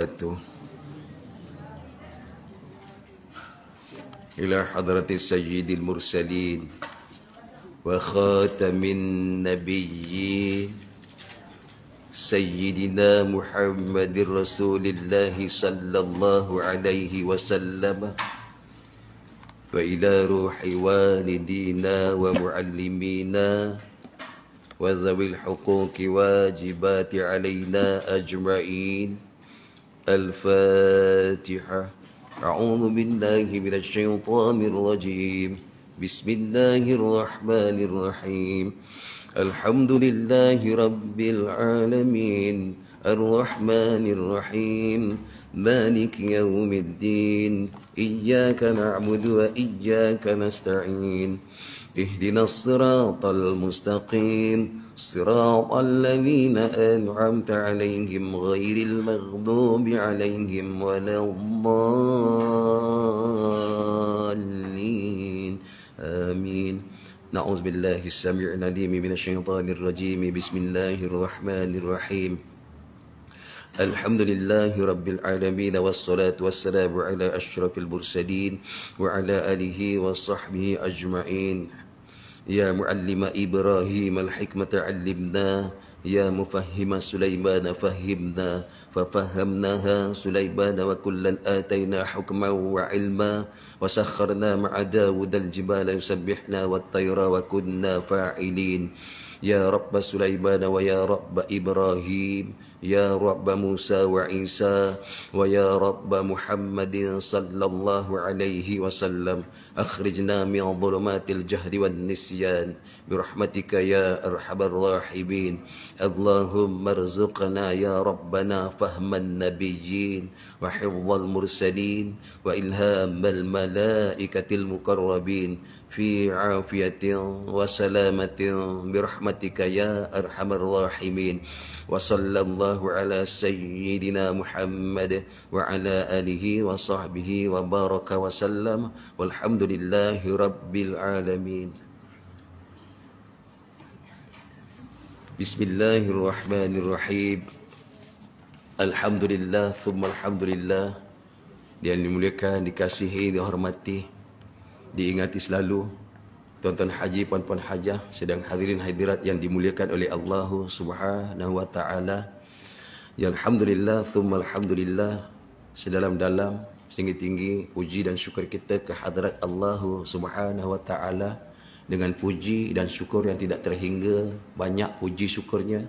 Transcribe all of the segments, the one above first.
wabarakatuh. Ila hadratis sayyidil mursalin wa khatamin nabiyyin sayyidina Muhammadir Rasulillah sallallahu alaihi wasallam wa ila ruhi walidina wa muallimina wa zawil huquqi wajibati alaina ajma'in. Al-Fatihah. A'udzu billahi minasy syaithanir rajim. Bismillahirrahmanirrahim. Alhamdulillahi rabbil alamin. Ar-Rahmanir Rahim. Maliki yaumiddin. Iyyaka na'budu wa iyyaka nasta'in. Ihdinas siratal mustaqim. صراط الذين أنعمت عليهم غير المغضوب عليهم ولا الضالين آمين. نعوذ بالله السميع العليم من الشيطان الرجيم. بسم الله الرحمن الرحيم. الحمد لله رب العالمين والصلاة والسلام على أشرف المرسلين وعلى آله وصحبه أجمعين. يا معلم إبراهيم الحكمة علمنا، يا مفهم سليمان فهمنا، ففهمناها سليمان وكلا آتينا حكما وعلما، وسخرنا مع داود الجبال يسبحنا والطير وكنا فاعلين. يا رب سليمان ويا رب إبراهيم، يا رب موسى وعيسى، ويا رب محمد صلى الله عليه وسلم، أخرجنا من ظلمات الجهل والنسيان برحمتك يا أرحم الراحمين. اللهم ارزقنا يا ربنا فهم النبيين وحفظ المرسلين وإلهام الملائكة المقربين في عافية وسلامة برحمتك يا أرحم الراحمين. وصلى الله على سيدنا محمد وعلى آله وصحبه وبارك وسلم والحمد لله رب العالمين. بسم الله الرحمن الرحيم. Alhamdulillah thumma alhamdulillah. Yang dimuliakan, dikasihi, dihormati, diingati selalu tuan-tuan haji, puan-puan hajah, sedang hadirin hadirat yang dimuliakan oleh Allah Subhanahu wa taala. Ya alhamdulillah thumma alhamdulillah, sedalam-dalam setinggi-tinggi puji dan syukur kita ke hadrat Allah Subhanahu wa taala, dengan puji dan syukur yang tidak terhingga, banyak puji syukurnya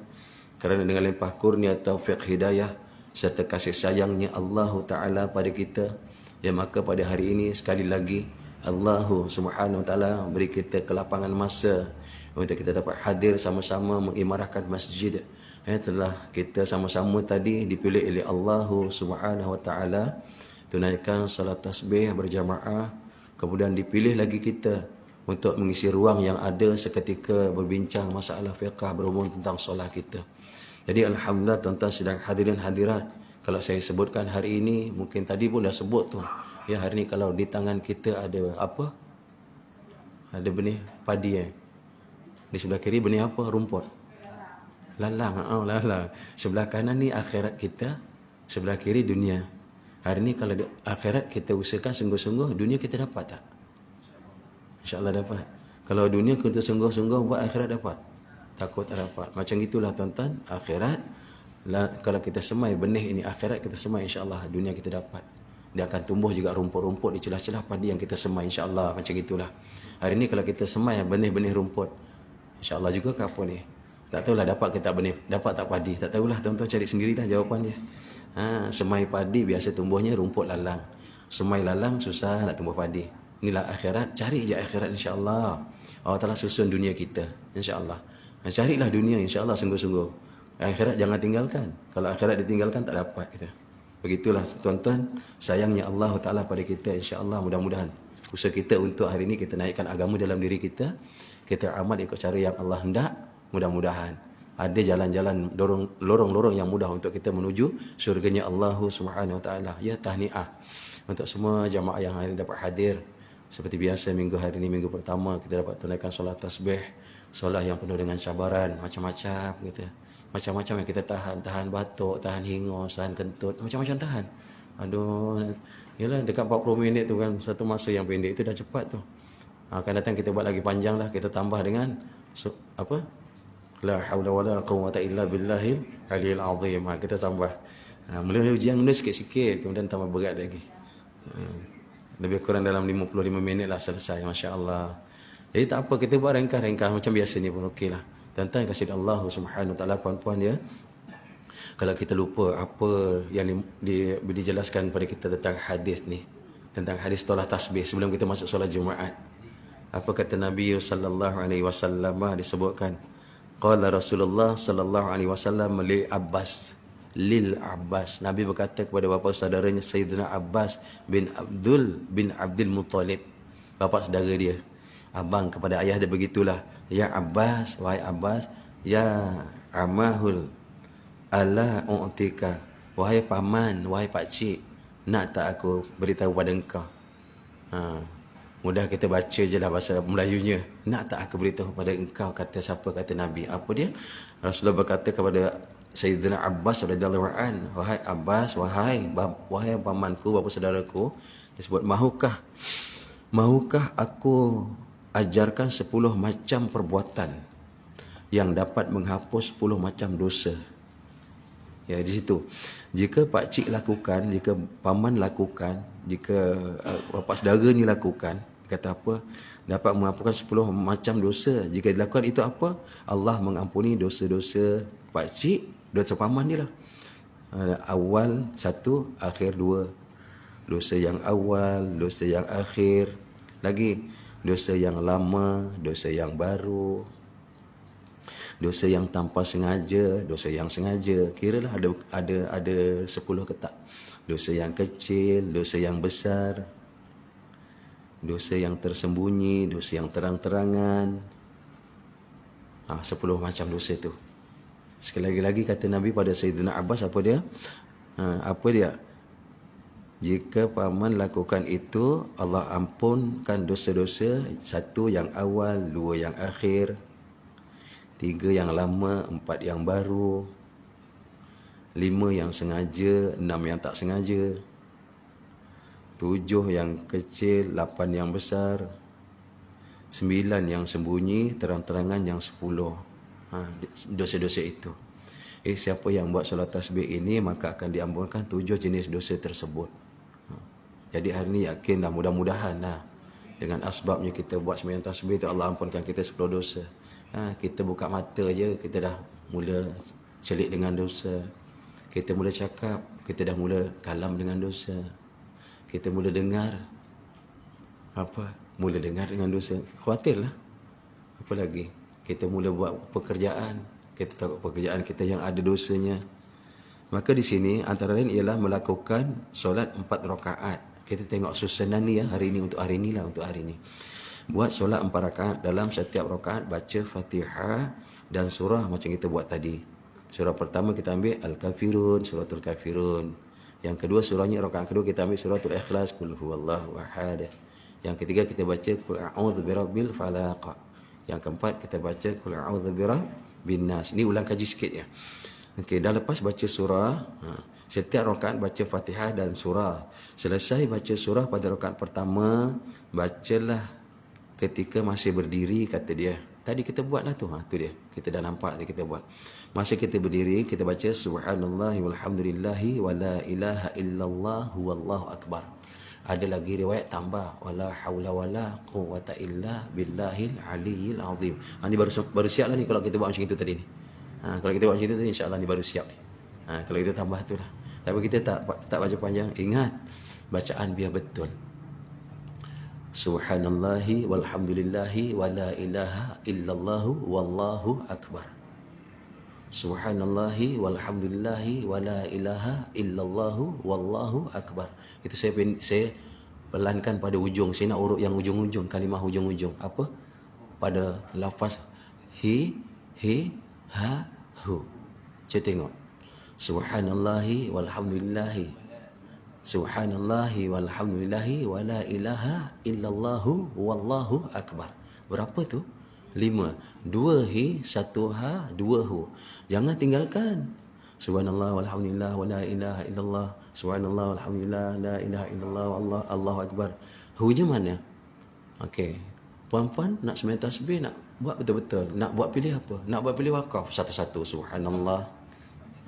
kerana dengan limpah kurnia taufik hidayah serta kasih sayangnya Allah taala pada kita, ya maka pada hari ini sekali lagi Allah Subhanahu wa taala beri kita kelapangan masa untuk kita dapat hadir sama-sama mengimarahkan masjid. Telah kita sama-sama tadi dipilih oleh Allah Subhanahu wa taala tunaikan salat tasbih berjamaah, kemudian dipilih lagi kita untuk mengisi ruang yang ada seketika berbincang masalah fiqh berhubung tentang solat kita. Jadi alhamdulillah tuan-tuan sedang hadirin hadirat, kalau saya sebutkan hari ini, mungkin tadi pun dah sebut tu. Ya, hari ni kalau di tangan kita ada apa? Ada benih padi Di sebelah kiri benih apa? Rumput. Lalang. Lalang. Sebelah kanan ni akhirat kita, sebelah kiri dunia. Hari ni kalau akhirat kita usahakan sungguh-sungguh, dunia kita dapat tak? InsyaAllah dapat. Kalau dunia kita sungguh-sungguh buat, akhirat dapat? Takut tak dapat. Macam itulah tuan-tuan, akhirat kalau kita semai benih ini, akhirat kita semai, insya-Allah dunia kita dapat. Dia akan tumbuh juga rumput-rumput di celah-celah padi yang kita semai, insya-Allah. Macam itulah. Hari ni kalau kita semai benih-benih rumput, insya-Allah juga ke apa ni? Tak tahulah dapat ke tak benih, dapat tak padi, tak tahulah tuan-tuan, cari sendirilah jawapan dia. Semai padi biasa tumbuhnya rumput lalang. Semai lalang susah nak tumbuh padi. Inilah akhirat, cari je akhirat, insya-Allah. Allah Taala susun dunia kita, insya-Allah. Carilah dunia, insya-Allah sungguh-sungguh. Akhirat jangan tinggalkan. Kalau akhirat ditinggalkan tak dapat kita. Begitulah tuan-tuan, sayangnya Allah Taala pada kita, insya-Allah. Mudah-mudahan usaha kita untuk hari ini kita naikkan agama dalam diri kita, kita amal ikut cara yang Allah hendak. Mudah-mudahan ada jalan-jalan lorong-lorong yang mudah untuk kita menuju syurganya Allah Subhanahu wa taala. Ya, tahniah untuk semua jamaah yang hari ini dapat hadir. Seperti biasa minggu hari ini, minggu pertama, kita dapat tunaikan solat tasbih, solat yang penuh dengan cabaran macam-macam gitu. Macam-macam yang kita tahan. Tahan batuk, tahan hingus, tahan kentut. Macam-macam tahan. Aduh. Yalah, dekat 40 minit tu kan. Satu masa yang pendek itu dah cepat tu. Akan datang kita buat lagi panjang lah. Kita tambah dengan apa? La haula wala quwwata illa billahil aliyil azim. Kita tambah. Mula ujian mula sikit-sikit. Kemudian tambah berat lagi. Lebih kurang dalam 55 minit lah selesai. Masya Allah. Jadi tak apa, kita buat ringkas-ringkas macam biasa ni pun okey lah. Tuan-tuan kasih Allah Subhanahu Wa Taala, puan-puan ya. Kalau kita lupa apa yang dijelaskan pada kita tentang hadis ni, tentang hadis solat tasbih sebelum kita masuk solat Jumaat. Apa kata Nabi sallallahu alaihi wasallam disebutkan? Qala Rasulullah sallallahu alaihi wasallam li Abbas, lil Abbas. Nabi berkata kepada bapa saudaranya Sayyidina Abbas bin Abdul Muttalib, bapa saudara dia. Abang kepada ayah dia begitulah. Ya Abbas, wahai Abbas, ya amahul ala u'tika, wahai paman, wahai pakcik, nak tak aku beritahu pada engkau? Mudah kita baca je lah bahasa Melayunya. Nak tak aku beritahu pada engkau, kata siapa? Kata Nabi. Apa dia? Rasulullah berkata kepada Sayyidina Abbas radhiyallahu an, wahai Abbas, wahai pamanku, bapa saudaraku, disebut mahukah aku ajarkan 10 macam perbuatan yang dapat menghapus 10 macam dosa. Ya, di situ. Jika pak cik lakukan, jika paman lakukan, jika bapa saudara ni lakukan, kata apa? Dapat menghapuskan 10 macam dosa. Jika dilakukan itu apa? Allah mengampuni dosa-dosa pak cik, dosa paman dia lah. Awal 1, akhir 2. Dosa yang awal, dosa yang akhir. Lagi dosa yang lama, dosa yang baru, dosa yang tanpa sengaja, dosa yang sengaja. Kiralah ada 10 ke tak? Dosa yang kecil, dosa yang besar, dosa yang tersembunyi, dosa yang terang-terangan. 10 macam dosa tu. Sekali lagi kata Nabi pada Sayyidina Abbas, apa dia? Jika paman lakukan itu, Allah ampunkan dosa-dosa. 1 yang awal, 2 yang akhir, 3 yang lama, 4 yang baru, 5 yang sengaja, 6 yang tak sengaja, 7 yang kecil, 8 yang besar, 9 yang sembunyi, terang-terangan yang 10. Dosa-dosa itu. Siapa yang buat solat tasbih ini, maka akan diampunkan 7 jenis dosa tersebut. Jadi hari ni yakinlah, mudah-mudahan lah, dengan asbabnya kita buat sembahyang tasbih tu, Allah ampunkan kita 10 dosa. Kita buka mata je, kita dah mula celik dengan dosa. Kita mula cakap, kita dah mula kalam dengan dosa. Kita mula dengar, mula dengar dengan dosa. Khawatirlah. Apa lagi? Kita mula buat pekerjaan, kita tahu pekerjaan kita yang ada dosanya. Maka di sini antara lain ialah melakukan solat 4 rakaat. Kita tengok susunan ni ya, hari ni untuk hari ni lah, untuk hari ni. Buat solat 4 rakaat, dalam setiap rakaat baca Fatihah dan surah macam kita buat tadi. Surah pertama kita ambil Al-Kafirun, suratul Kafirun. Yang kedua surahnya, rakaat kedua kita ambil suratul Ikhlas, Qul huwallahu ahad. Yang ketiga kita baca Qul a'udzu birabbil falaq. Yang keempat kita baca Qul a'udzu birabbin nas. Ini ulang kaji sikit ya. Okey, dah lepas baca surah, setiap rakaat baca Fatihah dan surah. Selesai baca surah pada rakaat pertama, bacalah ketika masih berdiri, kata dia. Tadi kita buatlah tu, tu dia. Kita dah nampak tadi kita buat. Masa kita berdiri, kita baca subhanallahi walhamdulillahi wala ilaha illallah wallahu akbar. Ada lagi riwayat tambah wala haula wala quwwata illa billahil aliyil azim. Ini baru siaplah ni kalau kita buat macam itu tadi ni. Kalau kita buat macam itu tadi, insya-Allah ni baru siap ni. Kalau kita tambah tu lah. Tapi kita tak baca panjang. Ingat, bacaan biar betul. Subhanallahi walhamdulillahi wala ilaha illallah wallahu akbar. Subhanallahi walhamdulillahi wala ilaha illallah wallahu akbar. Itu saya pelankan pada ujung. Saya nak urut yang ujung-ujung, kalimah ujung-ujung. Apa? Pada lafaz hi, ha, hu. Saya tengok. Subhanallahi walhamdulillahi. Subhanallahi walhamdulillahi wala ilaha illallah wallahu akbar. Berapa tu? 5. 2 hi, 1 ha, 2 hu. Jangan tinggalkan. Subhanallah walhamdulillah wa la ilaha illallah. Subhanallah walhamdulillah la ilaha illallah wallah Allahu akbar. Hu-nya mana? Okey. Puan-puan nak sembahyang tasbih, nak buat betul-betul. Nak buat pilih apa? Nak buat pilih wakaf satu-satu. Subhanallah,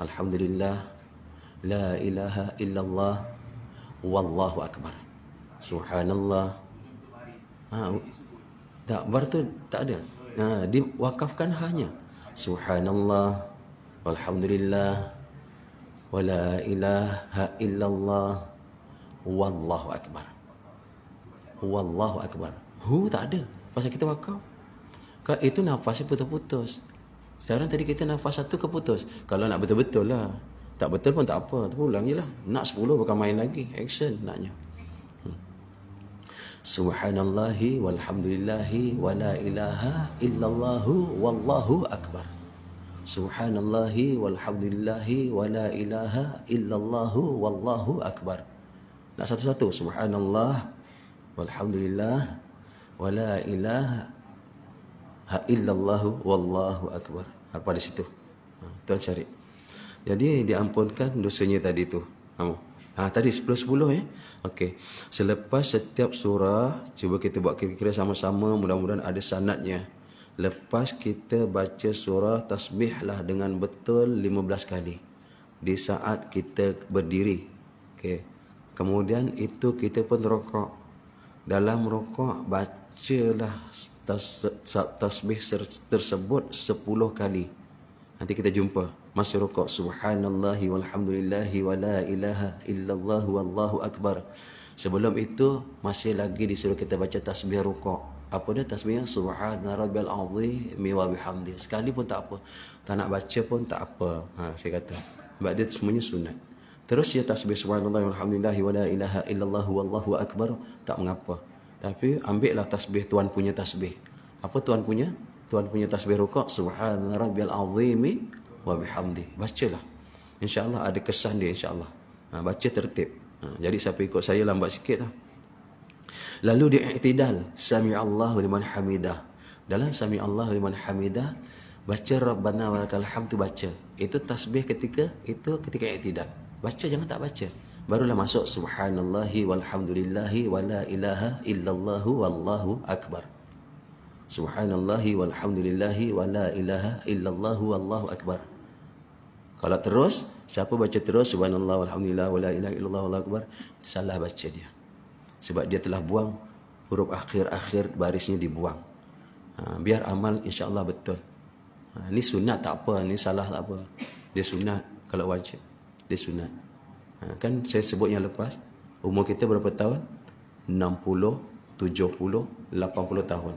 alhamdulillah, la ilaha illallah, wallahu akbar. Subhanallah. Tak, bar tu tak ada. Diwakafkan hanya subhanallah, walhamdulillah, wala ilaha illallah, wallahu akbar. Wallahu akbar. Hu tak ada. Pasal kita wakaf. Itu nafasnya putus-putus. Sekarang tadi kita nafas satu keputus. Kalau nak betul-betul lah. Tak betul pun tak apa. Terulang je lah. Nak 10 bukan main lagi. Action naknya. Subhanallahi walhamdulillahi wa la ilaha illallahu wallahu akbar. Subhanallahi walhamdulillahi wa la ilaha illallahu wallahu akbar. Nak satu-satu. Subhanallah walhamdulillah wa la ilaha illallahu wallahu akbar. Apa di situ? Tuan cari. Jadi diampunkan dosanya tadi tu. Tadi 10-10 Okey. Selepas setiap surah, cuba kita buat kira-kira sama-sama, mudah-mudahan ada sanadnya. Lepas kita baca surah, tasbihlah dengan betul 15 kali di saat kita berdiri. Okey. Kemudian itu kita pun rokok. Dalam rokok bacalah tasbih tersebut 10 kali. Nanti kita jumpa masa rukuk. Subhanallahi walhamdulillahi wa la ilaha illallah wallahu akbar. Sebelum itu masih lagi disuruh kita baca tasbih rukuk. Apa dia tasbihnya? Subhana rabbiyal azim wa bihamdi. Sekali pun tak apa. Tak nak baca pun tak apa. Saya kata. Sebab dia semuanya sunat. Terus ya tasbih subhanallahi walhamdulillahi wa la ilaha illallah wallahu akbar, tak mengapa. Tapi ambillah tasbih tuan punya tasbih. Apa tuan punya? Tuan punya tasbih rukuk, subhana rabbiyal azim wa bihamdi. Bacalah. Insya-Allah ada kesan dia, insya-Allah. Baca tertib. Jadi siapa ikut saya lambat sikit lah. Lalu di i'tidal, sami'allahu liman hamidah. Dalam sami'allahu liman hamidah, baca rabbana walakal hamd tu baca. Itu tasbih ketika i'tidal. Baca, jangan tak baca. Barulah masuk subhanallahi walhamdulillahi wa la ilaha illallah wallahu akbar. Subhanallahi walhamdulillahi wa la ilaha illallah wallahu akbar. Kalau terus, siapa baca terus subhanallah walhamdulillah wa la ilaha illallah wallahu akbar, salah baca dia. Sebab dia telah buang huruf akhir-akhir barisnya dibuang. Biar amal insya-Allah betul. Ni sunat tak apa, ni salah tak apa. Dia sunat kalau wajib. Dia sunat. Kan saya sebut yang lepas, umur kita berapa tahun? 60, 70, 80 tahun.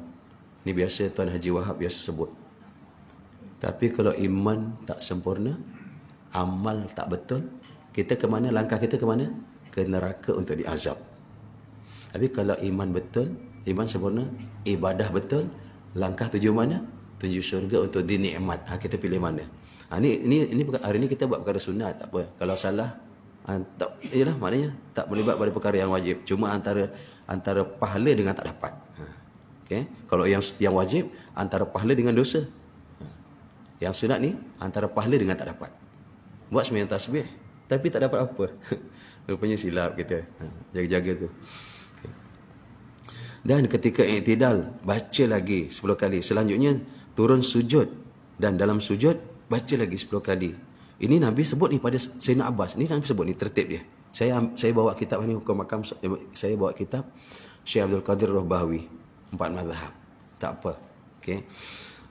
Ni biasa Tuan Haji Wahab biasa sebut. Tapi kalau iman tak sempurna, amal tak betul, kita ke mana? Langkah kita ke mana? Ke neraka untuk diazab. Tapi kalau iman betul, iman sempurna, ibadah betul, langkah tuju mana? Tuju syurga untuk dinikmat. Kita pilih mana? Ini hari ni kita buat perkara sunat, tak apa. Kalau salah, iyalah maknanya tak boleh buat pada perkara yang wajib. Cuma antara pahala dengan tak dapat. Okay? Kalau yang wajib antara pahala dengan dosa. Yang sunat ni antara pahala dengan tak dapat. Buat sembahyang tasbih tapi tak dapat apa. Rupanya silap kita. Jaga-jaga tu. Okay. Dan ketika i'tidal, baca lagi 10 kali. Selanjutnya turun sujud, dan dalam sujud baca lagi 10 kali. Ini Nabi sebut ni pada Sayyidina Abbas. Ni Nabi sebut ni tertib dia. Saya bawa kitab ni, hukum makam. Saya bawa kitab Syekh Abdul Qadir Rohbawi, 4 mazhab. Tak apa. Okey.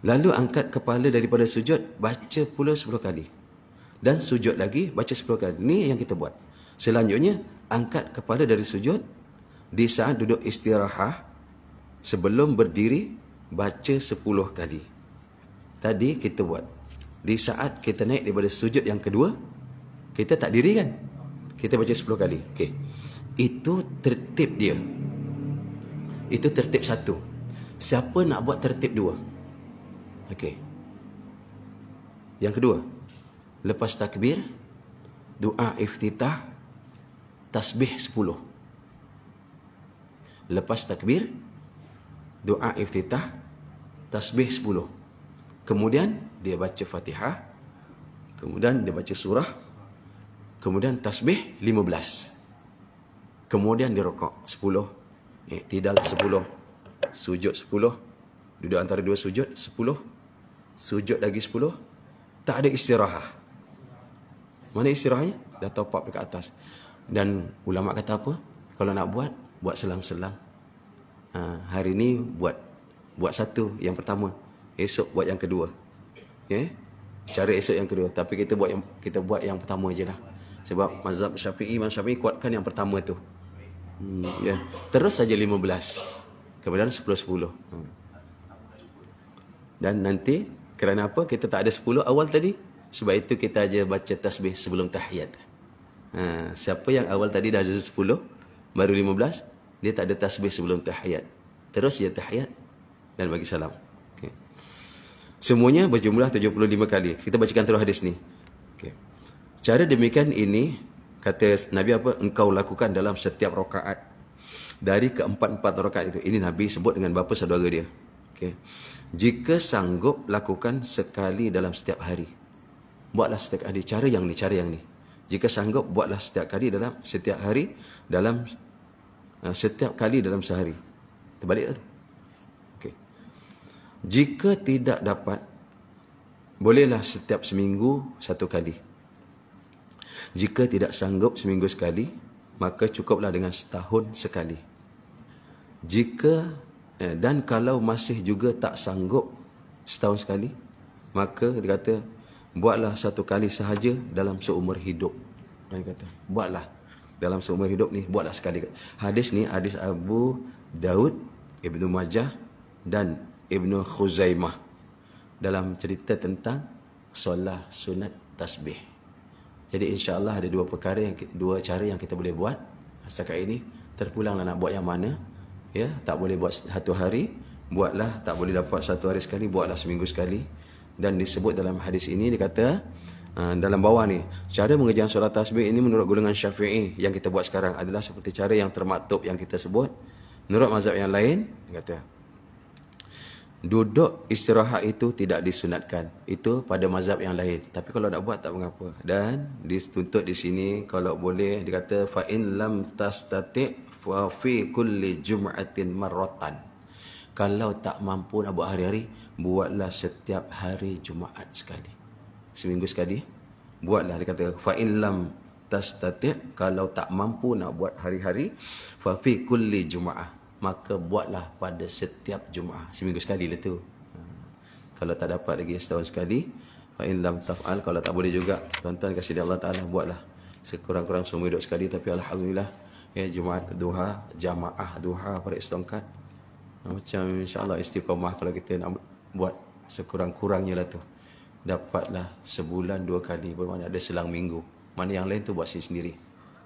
Lalu angkat kepala daripada sujud, baca pula 10 kali. Dan sujud lagi, baca 10 kali. Ni yang kita buat. Selanjutnya, angkat kepala dari sujud. Di saat duduk istirahat, sebelum berdiri, baca 10 kali. Tadi kita buat. Di saat kita naik daripada sujud yang kedua, kita tak diri kan? Kita baca 10 kali. Okey. Itu tertib dia. Itu tertib 1. Siapa nak buat tertib 2? Okey. Yang kedua, lepas takbir, doa iftitah, tasbih 10. Lepas takbir, doa iftitah, tasbih 10. Kemudian dia baca Fatihah, kemudian dia baca surah, kemudian tasbih 15. Kemudian dia rokok 10, i'tidal 10, sujud 10, duduk antara dua sujud 10, sujud lagi 10, tak ada istirahat. Mana istirahatnya? Dah top up dekat atas. Dan ulama kata apa? Kalau nak buat selang-selang. Hari ni buat satu yang pertama, esok buat yang kedua. Cara esok yang kedua. Tapi kita buat yang pertama je lah. Sebab mazhab Syafi'i, Imam Syafi'i kuatkan yang pertama tu. Terus saja 15. Kemudian 10-10. Dan nanti kerana apa kita tak ada 10 awal tadi? Sebab itu kita aja baca tasbih sebelum tahiyat. Siapa yang awal tadi dah ada 10 baru 15, dia tak ada tasbih sebelum tahiyat. Terus dia tahiyat dan bagi salam. Okay. Semuanya berjumlah 75 kali. Kita bacakan terus hadis ni. Okay. Cara demikian ini kata Nabi apa? Engkau lakukan dalam setiap rakaat. Dari keempat-empat rakaat itu. Ini Nabi sebut dengan bapa saudara dia. Okay. Jika sanggup lakukan sekali dalam setiap hari. Buatlah setiap hari. Cara yang ni. Jika sanggup buatlah setiap kali dalam setiap hari, dalam setiap kali dalam sehari. Terbalik tu. Okay. Jika tidak dapat, bolehlah setiap seminggu satu kali. Jika tidak sanggup seminggu sekali, maka cukuplah dengan setahun sekali. Dan kalau masih juga tak sanggup setahun sekali, maka dia kata, buatlah satu kali sahaja dalam seumur hidup. Dia kata, buatlah dalam seumur hidup ni, buatlah sekali. Hadis ni hadis Abu Daud, Ibnu Majah dan Ibnu Khuzaimah dalam cerita tentang solat sunat tasbih. Jadi insya-Allah ada dua cara yang kita boleh buat. Setakat ini terpulanglah nak buat yang mana. Ya, tak boleh buat satu hari, buatlah. Tak boleh dapat satu hari sekali, buatlah seminggu sekali. Dan disebut dalam hadis ini, dia kata dalam bawah ni, cara mengerjakan solat tasbih ini menurut golongan Syafi'i yang kita buat sekarang adalah seperti cara yang termaktub yang kita sebut. Menurut mazhab yang lain, dia kata duduk istirahat itu tidak disunatkan. Itu pada mazhab yang lain. Tapi kalau nak buat tak mengapa. Dan dituntut di sini kalau boleh, dia kata fa in lam tastati' fa fi kulli jum'atin marratan. Kalau tak mampu nak buat hari-hari, buatlah setiap hari Jumaat sekali. Seminggu sekali. Buatlah, dia kata fa in lam tastati', kalau tak mampu nak buat hari-hari, fa fi kulli jum'ah, maka buatlah pada setiap Jumaat. Seminggu sekali lah tu. Kalau tak dapat lagi setahun sekali, fa in lam taf'al, kalau tak boleh juga, tuan-tuan kasih dia Allah Taala, buatlah sekurang-kurang seumur hidup sekali. Tapi alhamdulillah, ya, Jumaat duha, jamaah duha pada istongkat. Macam insya-Allah istiqamah kalau kita nak buat sekurang-kurangnya lah tu. Dapatlah sebulan 2 kali, bermakna ada selang minggu. Mana yang lain tu buat sendiri.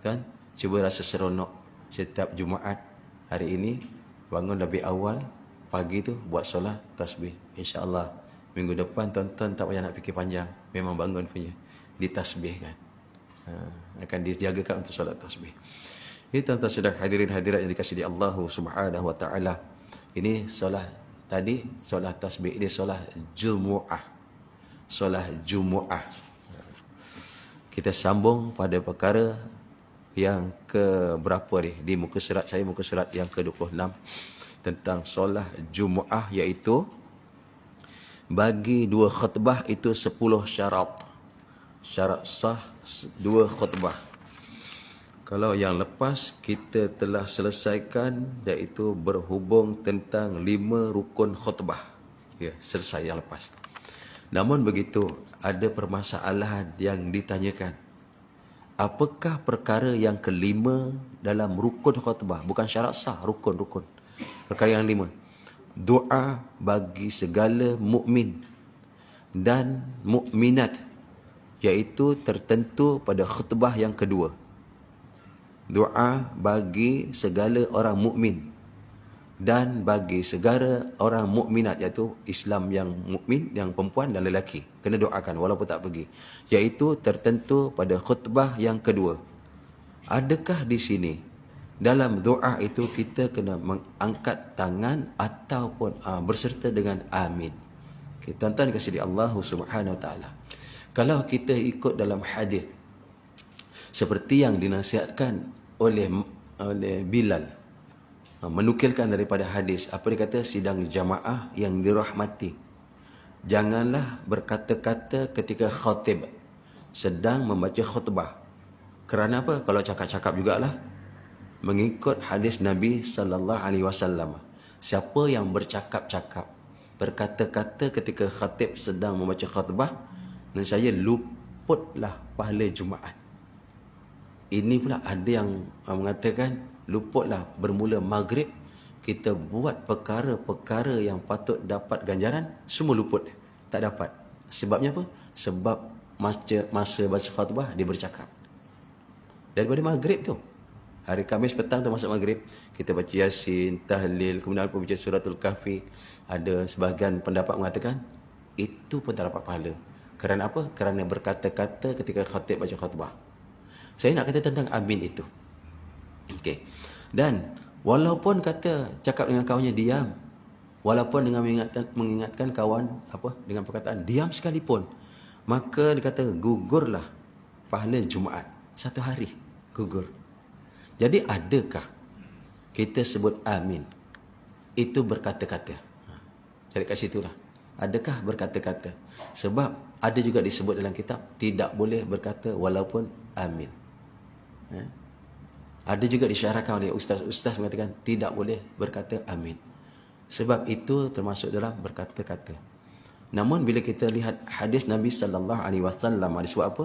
Kan? Cuba rasa seronok setiap Jumaat. Hari ini bangun lebih awal pagi tu buat solat tasbih. Insya-Allah minggu depan tuan-tuan tak payah nak fikir panjang. Memang bangun punya ditasbihkan. Akan dijagakan untuk solat tasbih. Ini tuan-tuan sedang hadirin hadirat yang dikasihi Allah Subhanahu wa taala. Ini solat tadi, solat tasbih ini solat Jumu'ah. Solat Jumu'ah. Kita sambung pada perkara yang ke berapa ni? Di muka surat saya, muka surat yang ke-26 tentang solat Jumu'ah, iaitu bagi 2 khutbah itu 10 syarat. Syarat sah 2 khutbah. Kalau yang lepas kita telah selesaikan, iaitu berhubung tentang 5 rukun khutbah. Ya, selesai yang lepas. Namun begitu, ada permasalahan yang ditanyakan. Apakah perkara yang kelima dalam rukun khutbah? Bukan syarat sah, rukun. Perkara yang 5. Doa bagi segala mukmin dan mukminat, iaitu tertentu pada khutbah yang kedua. Doa bagi segala orang mukmin dan bagi segala orang mukminat, iaitu Islam yang mukmin, yang perempuan dan lelaki, kena doakan walaupun tak pergi, iaitu tertentu pada khutbah yang kedua. Adakah di sini dalam doa itu kita kena mengangkat tangan ataupun berserta dengan amin. Okay, tuan-tuan kasih di Allah Subhanahu Wa Taala. Kalau kita ikut dalam hadis seperti yang dinasihatkan oleh Bilal, menukilkan daripada hadis, apa dia kata, sidang jamaah yang dirahmati, janganlah berkata-kata ketika khatib sedang membaca khutbah. Kerana apa? Kalau cakap-cakap jugalah mengikut hadis Nabi sallallahu alaihi wasallam. Siapa yang bercakap-cakap, berkata-kata ketika khatib sedang membaca khutbah, dan saya luputlah pahala Jumaat. Ini pula ada yang mengatakan luputlah bermula maghrib, kita buat perkara-perkara yang patut dapat ganjaran, semua luput, tak dapat. Sebabnya apa? Sebab masa baca khutbah dia bercakap. Daripada maghrib tu, hari Khamis petang tu masuk maghrib, kita baca Yasin, tahlil, kemudian apa baca suratul Kahfi. Ada sebahagian pendapat mengatakan itu pun tak dapat pahala. Kerana apa? Kerana berkata-kata ketika khatib baca khutbah. Saya nak kata tentang amin itu. Okey. Dan walaupun kata cakap dengan kawannya diam, walaupun dengan mengingatkan kawan apa dengan perkataan diam sekalipun, maka dia kata gugurlah pahala Jumaat satu hari, gugur. Jadi adakah kita sebut amin itu berkata-kata? Cari kat situlah. Adakah berkata-kata? Sebab ada juga disebut dalam kitab tidak boleh berkata walaupun amin. Ada juga disyaratkan oleh ustaz-ustaz mengatakan tidak boleh berkata amin. Sebab itu termasuk dalam berkata-kata. Namun bila kita lihat hadis Nabi sallallahu alaihi wasallam, ada sebut apa?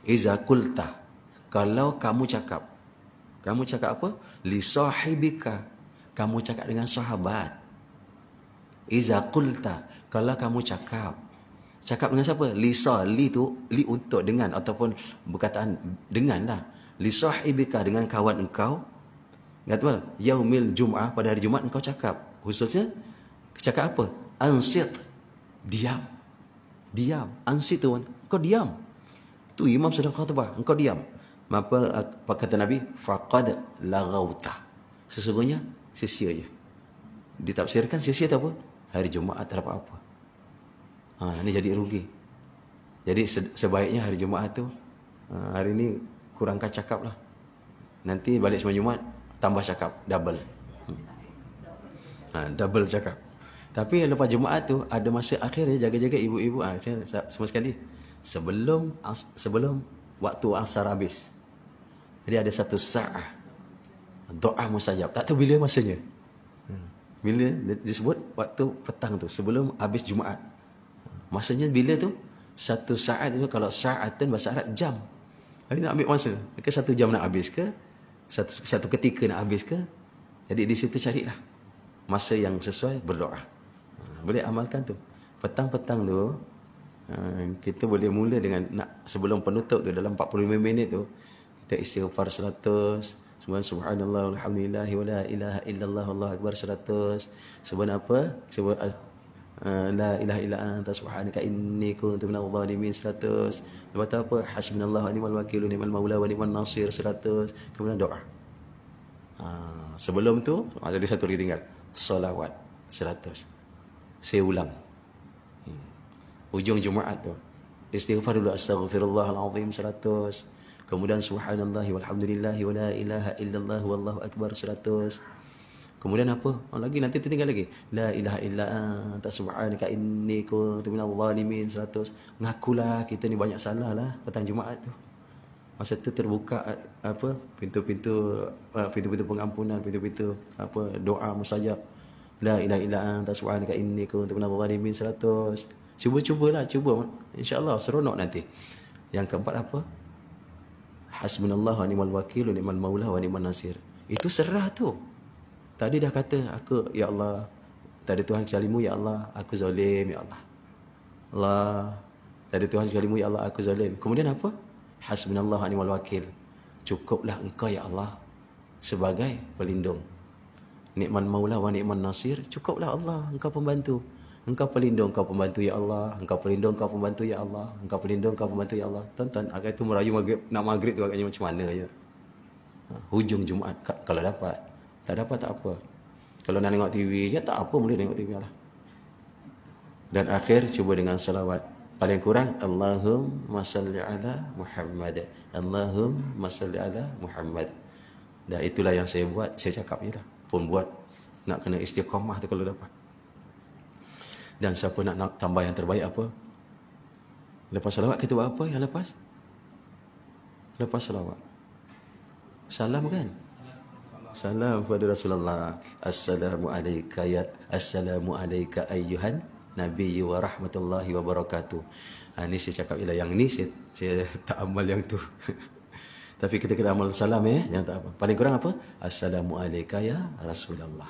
Iza qulta, kalau kamu cakap apa? Li sahibika, kamu cakap dengan sahabat. Iza qulta, kalau kamu cakap dengan siapa? Li tu, li untuk, dengan, ataupun berkataan dengan lah. Li sahibika, dengan kawan engkau. Kata apa? Yaumil Jum'ah, pada hari Jumaat engkau cakap. Khususnya cakap apa? Ansit, diam. Ansit tu, engkau diam. Tu imam sedang khutbah, engkau diam. Apa kata Nabi? Faqad laghauta, sesungguhnya sia-sia je. Ditafsirkan sia-sia tu apa? Hari Jumaat tak dapat apa. Ini jadi rugi. Jadi sebaiknya hari Jumaat tu, hari ni kurangkan cakap lah. Nanti balik semalam Jumaat tambah cakap, double. Double cakap. Tapi lepas Jumaat tu ada masa akhir ya, jaga-jaga ibu-ibu. Saya semua sekali sebelum waktu asar habis. Jadi ada satu sa'ah doa mustajab. Tak tahu bila masanya. Bila disebut waktu petang tu sebelum habis Jumaat. Masanya bila tu? Satu saat itu, kalau sa'atan bahasa Arab jam. Hari nak ambil masa. Ke 1 jam nak habis ke? Satu ketika nak habis ke? Jadi di situ carilah masa yang sesuai berdoa. Boleh amalkan tu. Petang-petang tu kita boleh mula dengan sebelum penutup tu, dalam 45 minit tu kita istighfar 100, subhanallah walhamdulillah wala ilaha illallah wallahu akbar 100. Sebab apa? Sebab la ilaha illa anta subhanaka inni kuntu minadh dhalimin 100. Lepas tu apa? Hasbunallahu wa ni'mal wakil ni'mal maula wa ni'man nasir 100. Kemudian doa. Sebelum tu ada satu lagi tinggal, solawat 100. Saya ulang. Hujung Jumaat tu istighfar dulu, astaghfirullahal azim 100. Kemudian subhanallahi walhamdulillahi wala ilaha illallah wallahu akbar 100. Kemudian apa? Lagi nanti tertinggal lagi. La ilaha illa anta subhanaka inni kuntu minadh dhalimin 100. Ngakulah kita ni banyak salah lah petang Jumaat tu. Masa tu terbuka apa? Pintu-pintu pengampunan, pintu-pintu apa? Doa mustajab. La ilaha illa anta subhanaka inni kuntu minadh dhalimin 100. Cuba-cubalah, cuba. Insya-Allah seronok nanti. Yang keempat apa? Hasbunallahu wa ni'mal wakil wa ni'mal maula wa ni'man nasir. Itu serah tu. Tadi dah kata aku, ya Allah, tak ada Tuhan kecuali-Mu, ya Allah, aku zalim, ya Allah. Tak ada Tuhan kecuali-Mu, ya Allah, aku zalim. Kemudian apa? Hasbunallahu wa ni'mal wakil. Cukuplah Engkau, ya Allah, sebagai pelindung. Ni'man maula wa ni'man nasir. Cukuplah Allah, Engkau pembantu. Engkau pelindung, Engkau pembantu, ya Allah. Engkau pelindung, Engkau pembantu, ya Allah. Engkau pelindung, Engkau pembantu, ya Allah. Tonton, agak itu merayu maghrib, nak maghrib tu agaknya macam mana je. hujung Jumaat kalau dapat. Tak dapat tak apa. Kalau nak tengok TV je tak apa, boleh tengok TV lah. Dan akhir cuba dengan salawat. Paling kurang Allahumma salli ala Muhammad. Allahumma salli ala Muhammad. Dan itulah yang saya buat, saya cakap je lah. Pun buat nak kena istiqamah tu kalau dapat. Dan siapa nak tambah yang terbaik apa? Lepas salawat kita buat apa yang lepas? Lepas salawat. Salam kan? Salam kepada Rasulullah. Assalamu alayka ayyuhan Nabi wa rahmatullahi wa barakatuh. Ini saya cakap ialah yang ni saya tak amal yang tu. Tapi kita kena amal salam yang tak apa. Paling kurang apa? Assalamu alayka ya Rasulullah.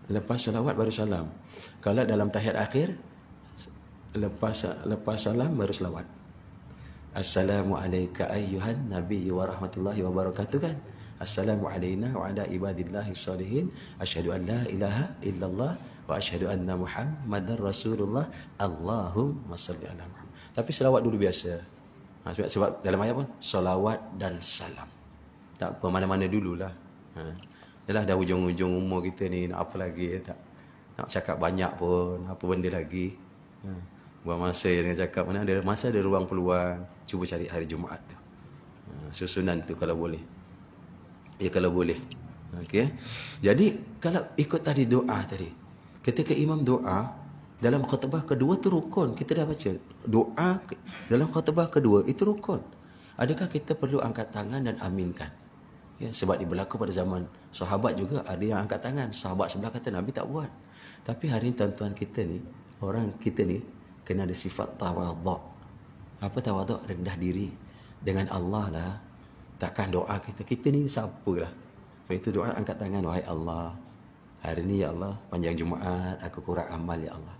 Lepas salawat baru salam. Kalau dalam tahiyat akhir lepas salam baru salawat. Assalamu alayka ayyuhan Nabi wa rahmatullahi wa barakatuh kan? Assalamu alayna wa ala ibadillahi salihin. Asyhadu an la ilaha illallah wa asyhadu anna Muhammadar Rasulullah. Allahumma salli ala Muhammad. Tapi selawat dulu biasa. Sebab dalam ayat pun selawat dan salam. Tak apa, mana-mana dululah. Yalah dah hujung-hujung umur kita ni, nak apa lagi tak? Nak cakap banyak pun, apa benda lagi? Buang masa dengan cakap, mana ada masa, ada ruang peluang. Cuba cari hari Jumaat tu. Susunan tu kalau boleh. Ya kalau boleh. Okey. Jadi kalau ikut tadi doa tadi. Ketika imam doa dalam khutbah kedua tu rukun. Kita dah baca. Doa dalam khutbah kedua itu rukun. Adakah kita perlu angkat tangan dan aminkan? Ya, sebab berlaku pada zaman sahabat juga ada yang angkat tangan. Sahabat sebelah kata Nabi tak buat. Tapi hari ini tuan-tuan kita ni, orang kita ni kena ada sifat tawaduk. Apa tawaduk? Rendah diri dengan Allah lah. Takkan doa kita ni siapalah. Itu doa angkat tangan, wahai Allah. Hari ni ya Allah, panjang Jumaat aku kurang amal ya Allah.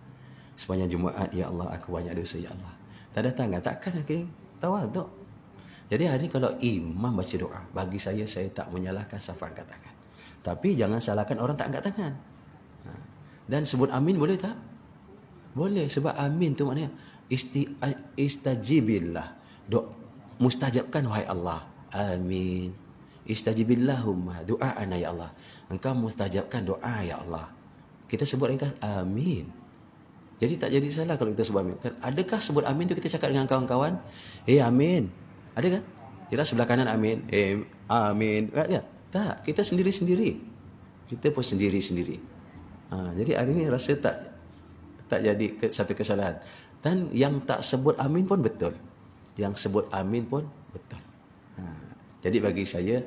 Sepanjang Jumaat ya Allah aku banyak dosa ya Allah. Tak ada tangan, takkan okay? Tawaduk. Jadi hari ni kalau imam baca doa, bagi saya tak menyalahkan siapa angkat tangan. Tapi jangan salahkan orang tak angkat tangan. Dan sebut amin boleh tak? Boleh, sebab amin tu maknanya istajibillah. Mustajabkan wahai Allah. Amin. Istajibillahumma du'aana ya Allah. Engkau mustajabkan doa ya Allah. Kita sebut ringkas amin. Jadi tak jadi salah kalau kita sebut amin. Adakah sebut amin tu kita cakap dengan kawan-kawan? Amin. Ada kan? Kita sebelah kanan amin. Amin. Ya, tak, kita sendiri-sendiri. Kita pun sendiri-sendiri. Jadi hari ini rasa tak jadi satu kesalahan. Dan yang tak sebut amin pun betul. Yang sebut amin pun betul. Jadi bagi saya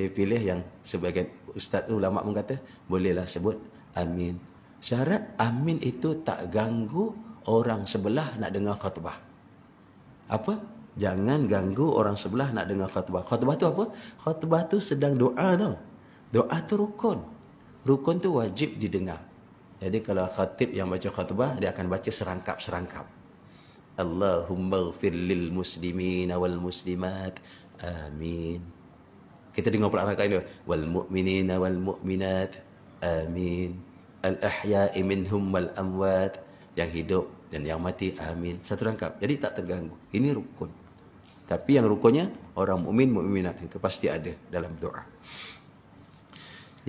pilih yang sebagian ustaz ulama pun kata bolehlah sebut amin. Syarat amin itu tak ganggu orang sebelah nak dengar khutbah. Apa? Jangan ganggu orang sebelah nak dengar khutbah. Khutbah tu apa? Khutbah tu sedang doa tau. Doa tu rukun. Rukun tu wajib didengar. Jadi kalau khatib yang baca khutbah, dia akan baca serangkap-serangkap. Allahumma ighfir lil muslimin wal muslimat. Amin. Kita dengar pula rakaat ini. Wal mu'minina wal mu'minat. Amin. Al ahya'i minhum wal amwat. Yang hidup dan yang mati. Amin. Satu rangkap. Jadi tak terganggu. Ini rukun. Tapi yang rukunnya orang mukmin mukminat itu pasti ada dalam doa.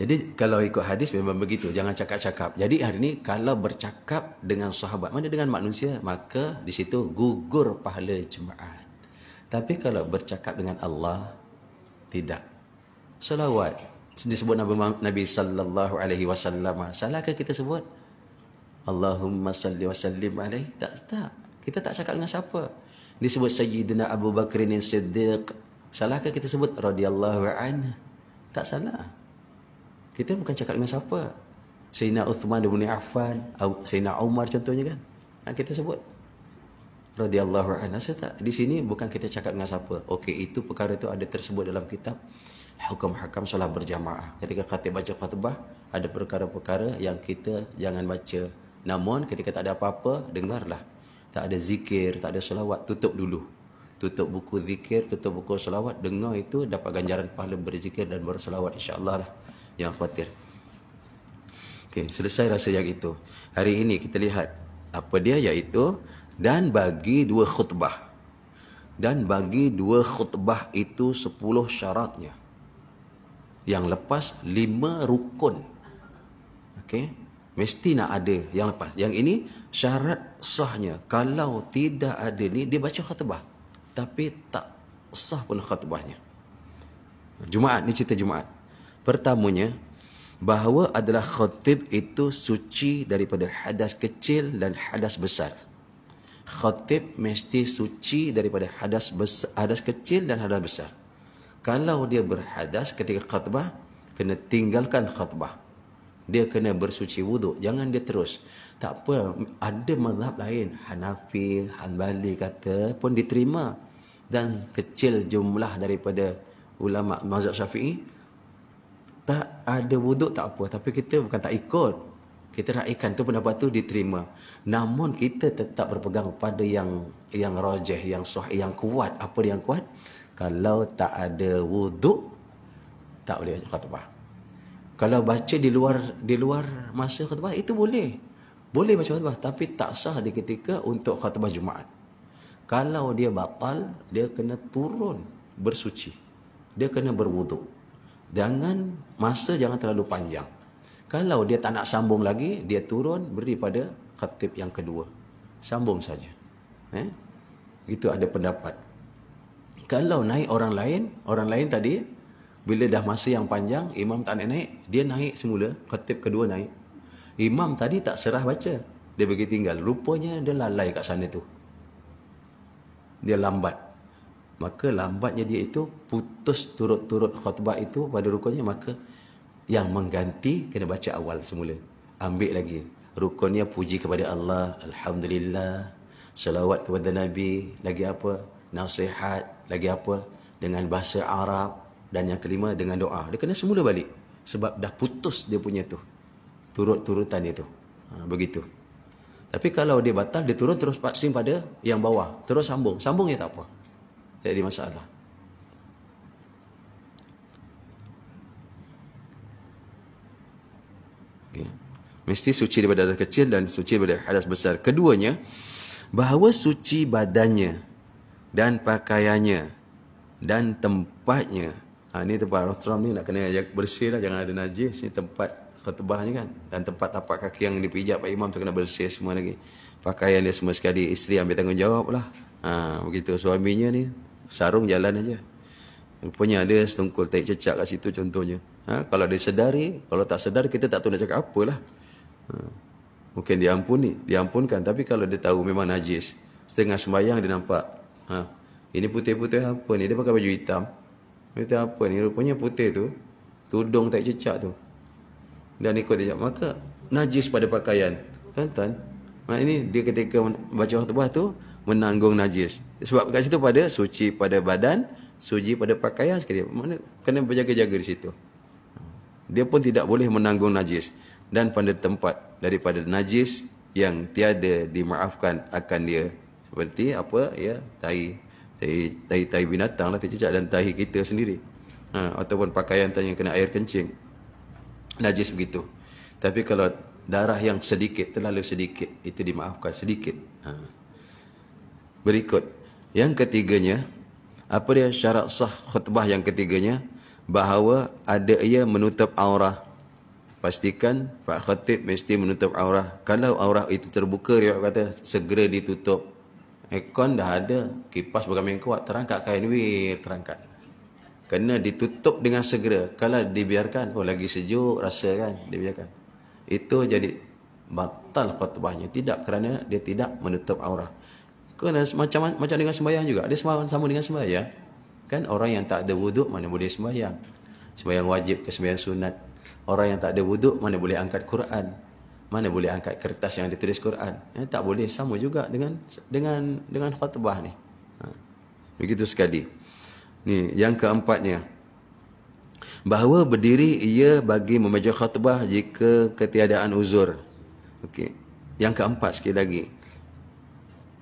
Jadi kalau ikut hadis memang begitu. Jangan cakap-cakap. Jadi hari ini kalau bercakap dengan sahabat, mana dengan manusia, maka di situ gugur pahala Jumaat. Tapi kalau bercakap dengan Allah, tidak. Salawat disebut Nabi sallallahu alaihi wasallam. Salahkah kita sebut? Allahumma salli wa sallim alaihi? Tak. Kita tak cakap dengan siapa. Disebut Sayyidina Abu Bakrin Siddiq. Salahkah kita sebut radhiyallahu anhu? Tak salah. Kita bukan cakap dengan siapa. Sayyidina Uthman bin Affan, Sayyidina Umar contohnya kan. Kita sebut radhiyallahu anhu. Di sini bukan kita cakap dengan siapa. Okey, itu perkara itu ada tersebut dalam kitab hukum-hakam solat berjamaah. Ketika khatib baca khutbah, ada perkara-perkara yang kita jangan baca. Namun ketika tak ada apa-apa, dengarlah. Tak ada zikir, tak ada selawat, tutup dulu. Tutup buku zikir, tutup buku selawat, dengar itu dapat ganjaran pahala berzikir dan berselawat, insya-Allah lah. Yang khawatir. Okey, selesai rasa yang itu. Hari ini kita lihat apa dia, iaitu dan bagi dua khutbah. Dan bagi 2 khutbah itu 10 syaratnya. Yang lepas 5 rukun. Okey, mesti nak ada yang lepas. Yang ini syarat sahnya. Kalau tidak ada ni, dia baca khutbah, tapi tak sah pun khutbahnya. Jumaat ni cerita Jumaat. Pertamanya, bahawa adalah khatib itu suci daripada hadas kecil dan hadas besar. Khatib mesti suci daripada hadas besar, hadas kecil dan hadas besar. Kalau dia berhadas ketika khutbah, kena tinggalkan khutbah. Dia kena bersuci wuduk, jangan dia terus. Tak apa, ada mazhab lain, Hanafi, Hanbali kata pun diterima. Dan kecil jumlah daripada ulama mazhab Syafi'i tak ada wuduk tak apa, tapi kita bukan tak ikut. Kita raikan tu, pendapat tu diterima. Namun kita tetap berpegang pada yang rajih, yang sahih, yang kuat. Apa yang kuat? Kalau tak ada wuduk, tak boleh baca khutbah. Kalau baca di luar masa khutbah, itu boleh. Boleh baca khutbah, tapi tak sah di ketika untuk khutbah Jumaat. Kalau dia batal, dia kena turun bersuci. Dia kena berwuduk. Masa jangan terlalu panjang. Kalau dia tak nak sambung lagi, dia turun beri pada khatib yang kedua. Sambung saja. Itu ada pendapat. Kalau naik orang lain tadi, bila dah masa yang panjang, imam tak nak naik, dia naik semula, khatib kedua naik. Imam tadi tak serah baca, dia bagi tinggal. Rupanya dia lalai kat sana tu. Dia lambat. Maka lambatnya dia itu putus turut-turut khutbah itu pada rukunnya, maka yang mengganti kena baca awal semula. Ambil lagi. Rukunnya puji kepada Allah, alhamdulillah, selawat kepada Nabi, lagi apa? Nasihat, lagi apa? Dengan bahasa Arab, dan yang kelima dengan doa. Dia kena semula balik sebab dah putus dia punya tu. Turut-turutan dia tu. Begitu. Tapi kalau dia batal, dia turun terus paksing pada yang bawah, terus sambung. Sambung ya tak apa. Tak ada masalah. Mesti suci daripada hadas kecil dan suci daripada hadas besar. Keduanya, bahawa suci badannya dan pakaiannya dan tempatnya. Ini tempat rostram ni nak kena bersih lah, jangan ada najis. Ni tempat khutbahnya kan. Dan tempat tapak kaki yang dipijak Pak Imam tu kena bersih semua lagi. Pakaian dia semua sekali, isteri ambil tanggungjawab lah. Begitu suaminya ni, sarung jalan aja. Rupanya ada setungkul tahi cecak kat situ contohnya. Kalau dia sedari, kalau tak sedar kita tak tahu nak cakap apalah. Mungkin diampunkan. Tapi kalau dia tahu memang najis, setengah sembahyang dia nampak, ini putih-putih apa ni? Dia pakai baju hitam. Hitam apa ni? Rupanya putih tu tudung tahi cecak tu. Dan ikut dia, maka najis pada pakaian. Tuan-tuan, ini dia ketika baca khutbah tu menanggung najis. Sebab kat situ pada suci pada badan, suci pada pakaian sekali. Mana kena berjaga-jaga di situ. Dia pun tidak boleh menanggung najis. Dan pada tempat daripada najis yang tiada dimaafkan akan dia. Seperti apa ya, tahi binatang lah, tahi cecak, dan tahi kita sendiri. Ataupun pakaian yang kena air kencing. Najis begitu. Tapi kalau darah yang sedikit, terlalu sedikit, itu dimaafkan sedikit. Berikut. Yang ketiganya, apa dia syarat sah khutbah yang ketiganya? Bahawa ada ia menutup aurah. Pastikan Pak Khatib mesti menutup aurah. Kalau aurah itu terbuka, dia kata segera ditutup. Aircon dah ada, kipas bergaming kuat, terangkat kain wir, terangkat. Kena ditutup dengan segera. Kalau dibiarkan, lagi sejuk rasa kan, dibiarkan. Itu jadi batal khutbahnya. Tidak, kerana dia tidak menutup aurah. Kerana macam dengan sembahyang juga. Dia sama dengan sembahyang. Kan orang yang tak ada wuduk mana boleh sembahyang. Sembahyang wajib ke sembahyang sunat. Orang yang tak ada wuduk mana boleh angkat Quran. Mana boleh angkat kertas yang ditulis Quran. Tak boleh, sama juga dengan khutbah ni. Begitu sekali. Ni yang keempatnya. Bahawa berdiri ia bagi membaca khutbah jika ketiadaan uzur. Okey. Yang keempat sekali lagi.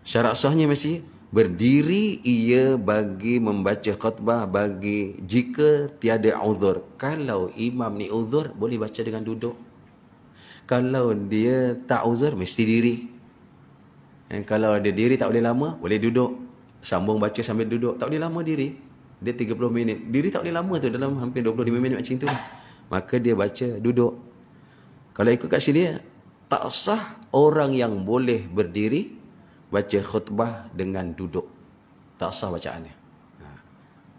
Syarat sahnya mesti berdiri ia bagi membaca khutbah bagi jika tiada uzur. Kalau imam ni uzur, boleh baca dengan duduk. Kalau dia tak uzur, mesti diri. Dan kalau dia diri tak boleh lama, boleh duduk. sambung baca sambil duduk. Tak boleh lama diri. Dia 30 minit. Diri tak boleh lama tu, dalam hampir 25 minit macam tu. Maka dia baca duduk. Kalau ikut kat sini, tak sah orang yang boleh berdiri baca khutbah dengan duduk. Tak sah bacaannya.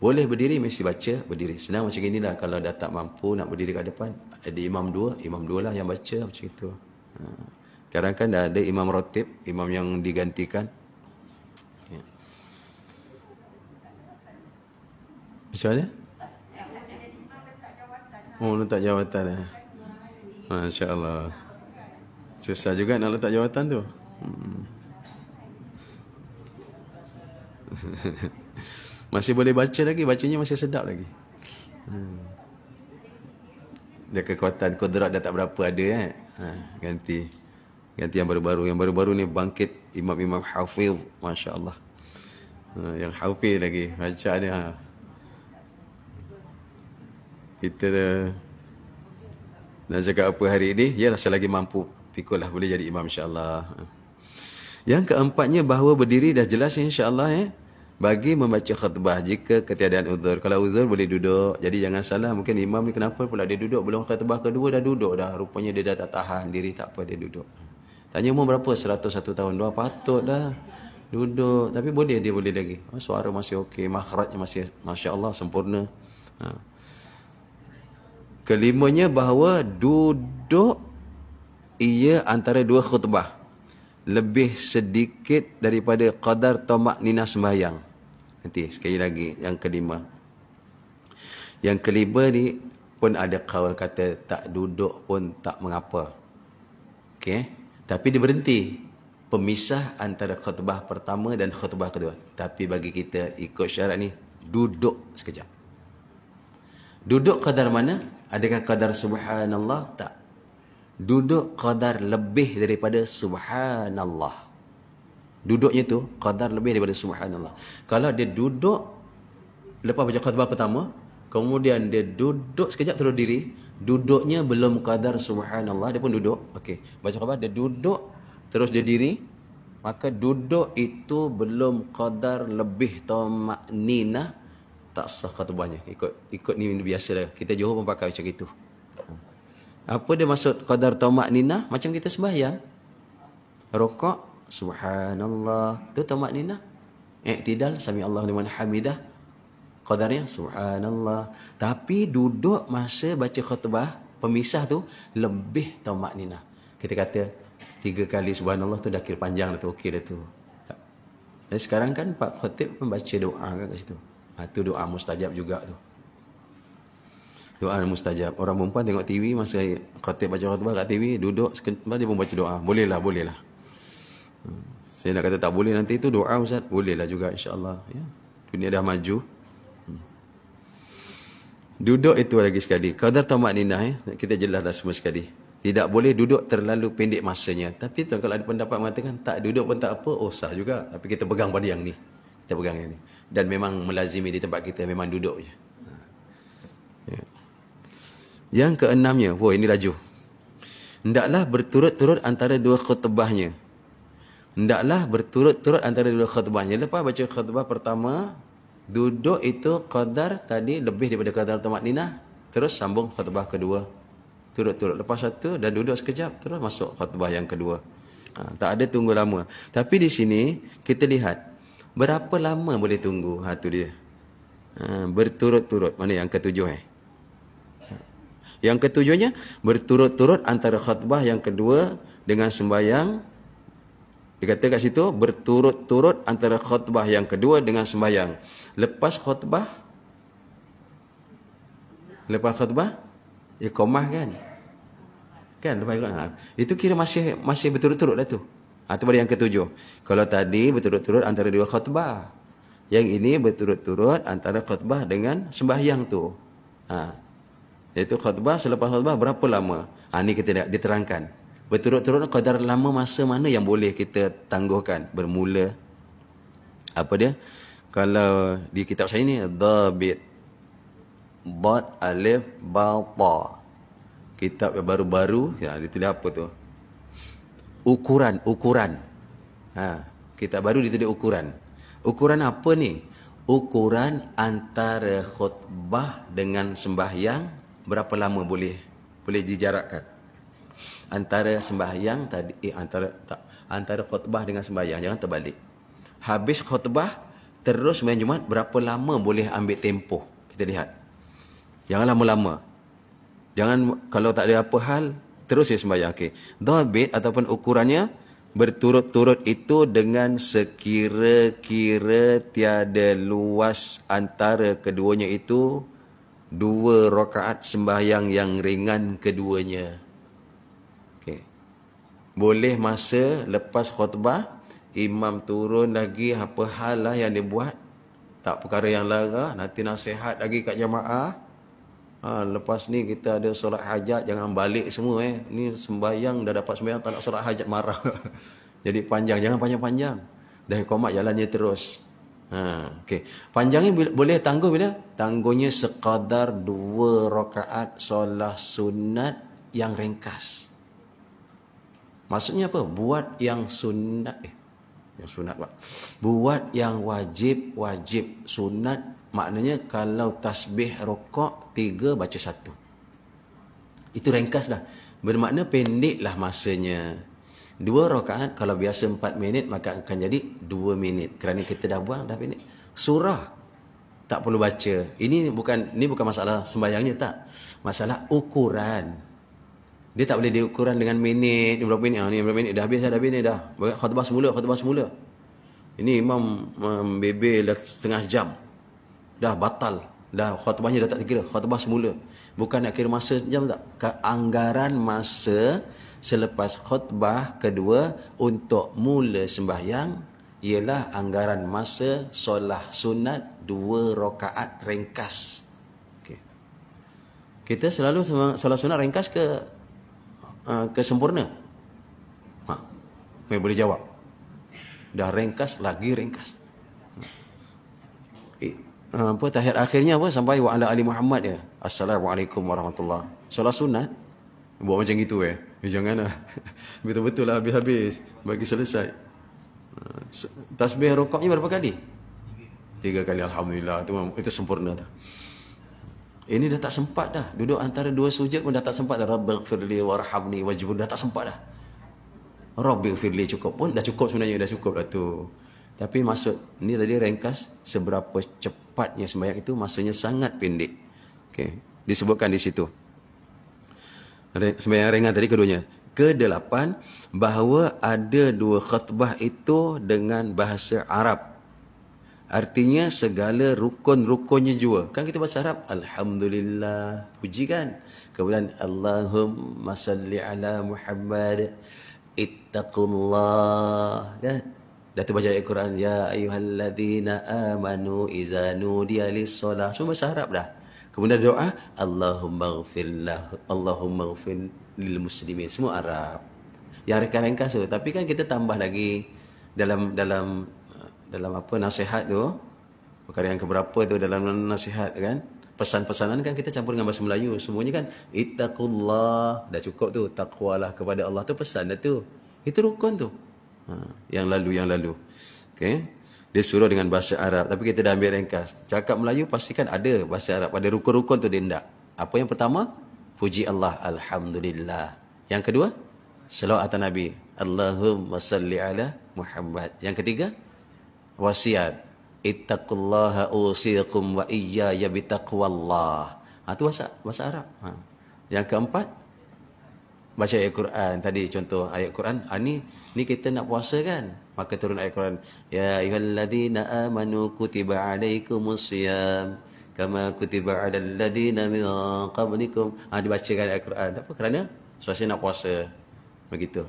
Boleh berdiri, mesti baca berdiri. Senang macam inilah. Kalau dah tak mampu nak berdiri kat depan, ada imam dua lah yang baca macam itu. Sekarang kan dah ada imam rotib, imam yang digantikan. Macam mana? Oh, letak jawatan. Masya Allah. Susah juga nak letak jawatan tu. Masih boleh baca lagi. Bacanya masih sedap lagi. Dia kekuatan kodrat dah tak berapa ada. Ganti yang baru-baru. Yang baru-baru ni bangkit imam-imam hafiz. Masya Allah. Yang hafiz lagi. Baca dia. Kita nak cakap apa hari ini? Yalah, selagi mampu. Pikulah boleh jadi imam insyaAllah. Yang keempatnya, bahawa berdiri dah jelas insyaAllah. Bagi membaca khutbah jika ketiadaan uzur. Kalau uzur boleh duduk. Jadi jangan salah. Mungkin imam ni kenapa pula dia duduk. Belum khutbah kedua dah duduk dah. Rupanya dia dah tak tahan diri. Tak apa, dia duduk. Tanya umur berapa? 101 tahun. Dah patut dah duduk. Tapi boleh, dia boleh lagi. Suara masih okey. Makhrajnya masih Masya Allah sempurna. Kelimanya, bahawa duduk ia antara dua khutbah lebih sedikit daripada qadar tamak-ninah sembahyang. Nanti sekali lagi yang kelima. Yang kelima ni pun ada kaul kata tak duduk pun tak mengapa. Okey, tapi dia berhenti pemisah antara khutbah pertama dan khutbah kedua. Tapi bagi kita ikut syarat ni, duduk sekejap. Duduk qadar mana? Adakah qadar subhanallah? Tak. Duduk qadar lebih daripada subhanallah. Duduknya tu qadar lebih daripada subhanallah. Kalau dia duduk lepas baca khutbah pertama, kemudian dia duduk sekejap terus diri, duduknya belum qadar subhanallah, dia pun duduk. Okey, baca khutbah dia duduk terus dia diri, maka duduk itu belum qadar lebih tamak-ninah, tak sah khutbahnya. Ikut ni biasa dah. Kita Johor pun pakai macam itu. Apa dia maksud qadar tamak-ninah? Macam kita sembahyang. Rokok, subhanallah. Itu tamak-ninah. Iktidal, sami Allahu liman hamidah. Qadarnya, subhanallah. Tapi duduk masa baca khutbah, pemisah tu, lebih tamak-ninah. Kita kata, 3 kali subhanallah tu dah kira panjang dah tu. Okey dah tu. Dan sekarang kan Pak Khatib pun baca doa kan kat situ. Itu doa mustajab juga tu. Doa mustajab. Orang perempuan tengok TV masa khatib baca khutbah kat TV, duduk sebentar dia pun baca doa. Bolehlah. Saya nak kata tak boleh nanti itu doa Ustaz. Bolehlah juga insya-Allah ya. Dunia dah maju. Duduk itu lagi sekali. Qadar tamak-ninah kita jelas dah semua sekali. Tidak boleh duduk terlalu pendek masanya. Tapi tuan kalau ada pendapat mengatakan tak duduk pun tak apa, sah juga. Tapi kita pegang pada yang ni. Kita pegang yang ni. Dan memang melazimi di tempat kita memang duduk je. Ya. Yang keenamnya, ini laju. Hendaklah berturut-turut antara dua khutbahnya. Hendaklah berturut-turut antara dua khutbahnya. Lepas baca khutbah pertama, duduk itu qadar tadi lebih daripada qadar tamak-ninah, terus sambung khutbah kedua. Turut-turut. Lepas satu dan duduk sekejap, terus masuk khutbah yang kedua. Tak ada tunggu lama. Tapi di sini kita lihat berapa lama boleh tunggu? Tu dia. Berturut-turut. Mana yang ketujuh Yang ketujuhnya berturut-turut antara khutbah yang kedua dengan sembahyang. Dikata kat situ berturut-turut antara khutbah yang kedua dengan sembahyang. Lepas khutbah iqamah kan? Kan lepas iqamah. Itu kira masih berturut-turut dah tu. Itu pada yang ketujuh. Kalau tadi berturut-turut antara dua khutbah. Yang ini berturut-turut antara khutbah dengan sembahyang tu. Iaitu khutbah, selepas khutbah berapa lama? Ini kita diterangkan. Berturut-turut qadar lama masa mana yang boleh kita tangguhkan. Bermula. Apa dia? Kalau di kitab saya ni, dhabit. Dhat, alif, ba, ta. Kitab yang baru-baru, ditulis apa tu? Ukuran. Kitab baru ditulis ukuran. Ukuran apa ni? Ukuran antara khutbah dengan sembahyang berapa lama boleh dijarakkan? Antara sembahyang tadi antara khutbah dengan sembahyang, jangan terbalik. Habis khutbah terus main Jumaat, berapa lama boleh ambil tempoh? Kita lihat. Jangan lama-lama. Jangan kalau tak ada apa hal terus ya sembahyang. Okey. Dhabit ataupun ukurannya berturut-turut itu dengan sekira-kira tiada luas antara keduanya itu 2 rakaat sembahyang yang ringan keduanya. Okey. Boleh masa lepas khutbah imam turun lagi apa hal lah yang dia buat, tak perkara yang lara, nanti nasihat lagi kat jemaah. Lepas ni kita ada solat hajat, jangan balik semua ni sembahyang dah dapat sembahyang tak nak solat hajat marah. Jadi panjang, jangan panjang-panjang. Dah qomat jalannya terus. Okey. Panjangnya boleh tangguh bila? Tangguhnya sekadar 2 rakaat solat sunat yang ringkas. Maksudnya apa? Buat yang sunat yang sunat Pak. Buat yang wajib sunat. Maknanya kalau tasbih rokok 3 baca 1. Itu ringkas dah. Bermakna pendeklah masanya. 2 rakaat kalau biasa 4 minit maka akan jadi 2 minit. Kerana kita dah buang dah pendek. Surah tak perlu baca. Ini bukan masalah sembahyangnya tak. Masalah ukuran. Dia tak boleh diukuran dengan minit, berapa minit. Ni berapa minit dah habis ni dah. Khutbah semula. Ini imam bebel dah setengah jam. Dah batal. Dah khutbahnya dah tak kira. Khutbah semula. Bukan nak kira masa jam tak. Anggaran masa selepas khutbah kedua untuk mula sembahyang ialah anggaran masa solat sunat 2 rakaat ringkas. Okay. Kita selalu solat sunat ringkas ke sempurna? Boleh jawab. Dah ringkas, lagi ringkas. Tahiyat akhirnya apa? Sampai wa ala ali Muhammad ya. Assalamualaikum warahmatullahi. Solat sunat buat macam gitu janganlah. Betul-betul lah habis-habis bagi selesai. Tasbih rukuknya berapa kali? 3 kali alhamdulillah. Itu sempurna dah. Ini dah tak sempat dah. Duduk antara 2 sujud pun dah tak sempat dah. Rabbighfirli warhamni wajbur, dah tak sempat dah. Rabbighfirli cukup pun dah cukup sebenarnya, dah cukup dah tu. Tapi maksud ni tadi ringkas seberapa cepatnya sembahyang itu, masanya sangat pendek. Okey, disebutkan di situ. Sembahyang ringan tadi keduanya. Ke-8 bahawa ada 2 khutbah itu dengan bahasa Arab. Artinya segala rukun-rukunnya juga. Kan kita bahasa Arab, alhamdulillah, puji kan. Kemudian Allahumma salli ala Muhammad, ittaqullah, kan. Dah tu baca ayat Quran, ya ayyuhalladzina amanu iza nudiya lis-shalah. Semua bahasa Arab dah. Kemudian doa, Allahumma ghfir lil muslimin. Semua Arab. Yang ringkas tu. Tapi kan kita tambah lagi dalam apa nasihat tu. Perkara yang keberapa tu dalam nasihat kan. Pesan-pesanan kan kita campur dengan bahasa Melayu. Semuanya kan ittaqullah. Dah cukup tu. Taqwalah kepada Allah tu pesan dah tu. Itu rukun tu. Yang lalu. Okey. Dia suruh dengan bahasa Arab. Tapi kita dah ambil ringkas. Cakap Melayu pastikan ada bahasa Arab. Ada rukun-rukun tu dia tidak. Apa yang pertama? Puji Allah. Alhamdulillah. Yang kedua? Salawat atas Nabi. Allahumma salli ala Muhammad. Yang ketiga? Wasiat. Ittaqullaha usikum wa iyaya bitaqwallah. Itu bahasa Arab. Yang keempat? Baca ayat Quran. Tadi contoh ayat Quran. Ni kita nak puasa kan? Maka turun ayat Quran. Ya ayyuhalladzina amanu kutiba alaikumusiyam kama kutiba alal ladzina min qablikum. Dibacakan ayat Quran. Apa? Kerana suasana nak puasa. Begitu.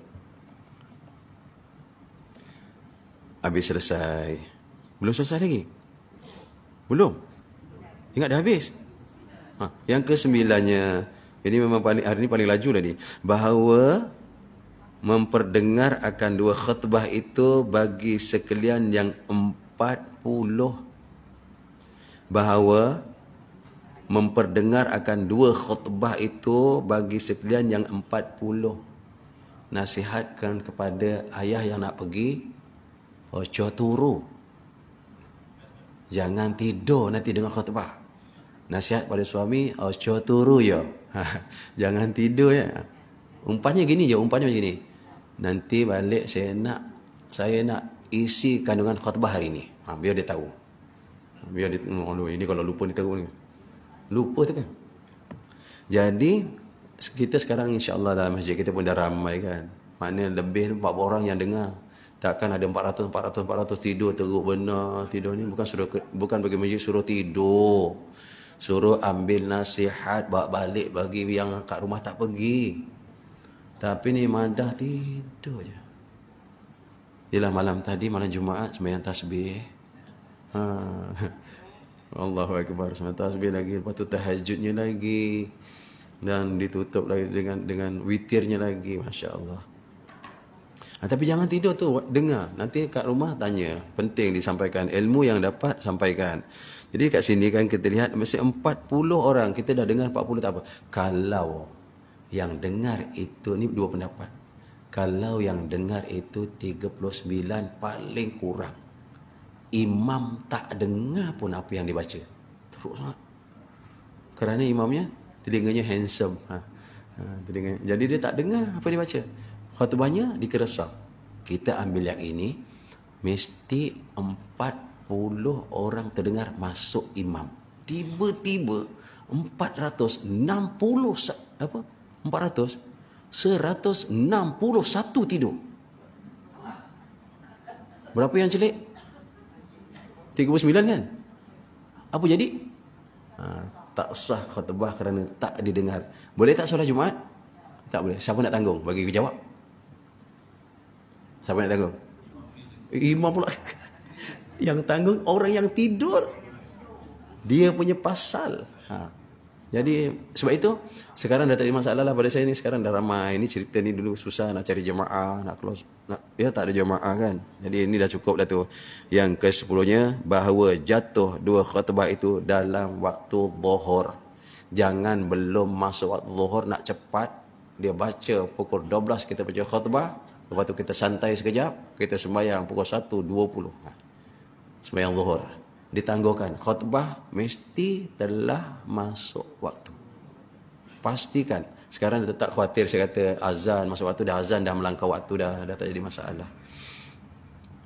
Habis selesai. Belum selesai lagi? Belum? Ingat dah habis? Yang ke-9-nya. Ini memang hari ini paling laju tadi. Bahawa memperdengar akan 2 khutbah itu bagi sekalian yang 40. Bahawa memperdengar akan 2 khutbah itu bagi sekalian yang 40. Nasihatkan kepada ayah yang nak pergi ojo turu. Jangan tidur nanti dengar khutbah. Nasihat pada suami, ojo turu ya. Jangan tidur ya. Umpamanya gini je, umpamanya gini. Nanti balik saya nak isi kandungan khutbah hari ni. Biar dia tahu. Biar dia ini kalau lupa dia tahu ni. Lupa tu kan. Jadi kita sekarang insya-Allah dalam masjid kita pun dah ramai kan. Maknanya lebih 40 orang yang dengar. Takkan ada 400 tidur teruk benar. Tidur ni bukan bagi masjid suruh tidur. Suruh ambil nasihat, bawa balik bagi yang kat rumah tak pergi. Tapi ni madah tidur je. Ialah malam tadi, malam Jumaat, sembahyang tasbih. Allahu Akbar, sembahyang tasbih lagi. Lepas tu tahajudnya lagi. Dan ditutup lagi dengan witirnya lagi. Masya Allah. Tapi jangan tidur tu, dengar. Nanti kat rumah tanya. Penting disampaikan. Ilmu yang dapat, sampaikan. Jadi kat sini kan kita lihat mesti 40 orang. Kita dah dengar 40 tak apa. Kalau yang dengar itu, ni dua pendapat. Kalau yang dengar itu 39 paling kurang. Imam tak dengar pun apa yang dibaca. Teruk sangat. Kerana imamnya, telinganya handsome. Telinganya. Jadi dia tak dengar apa dia baca. Khutbahnya dikeresap. Kita ambil yang ini, mesti 40 orang terdengar masuk imam. Tiba-tiba 161 tidur. Berapa yang celik? 39 kan? Apa jadi? Tak sah khutbah kerana tak didengar. Boleh tak solat Jumaat? Tak boleh. Siapa nak tanggung? Bagi jawab. Siapa nak tanggung? Imam pula. Yang tanggung orang yang tidur. Dia punya pasal. Jadi sebab itu sekarang dah tak ada masalah lah pada saya ni. Sekarang dah ramai. Ini cerita ni dulu susah nak cari jemaah, nak close. Ya tak ada jemaah kan. Jadi ini dah cukup dah tu. Yang ke-10-nya bahawa jatuh dua khutbah itu dalam waktu zuhur. Jangan belum masuk waktu zuhur nak cepat. Dia baca pukul 12 kita baca khutbah. Lepas tu kita santai sekejap. Kita sembahyang pukul 1.20. Sembahyang zuhur. Ditangguhkan. Khutbah mesti telah masuk waktu. Pastikan. Sekarang dia tak khawatir saya kata azan masuk waktu, dah azan dah melangkau waktu, dah tak jadi masalah.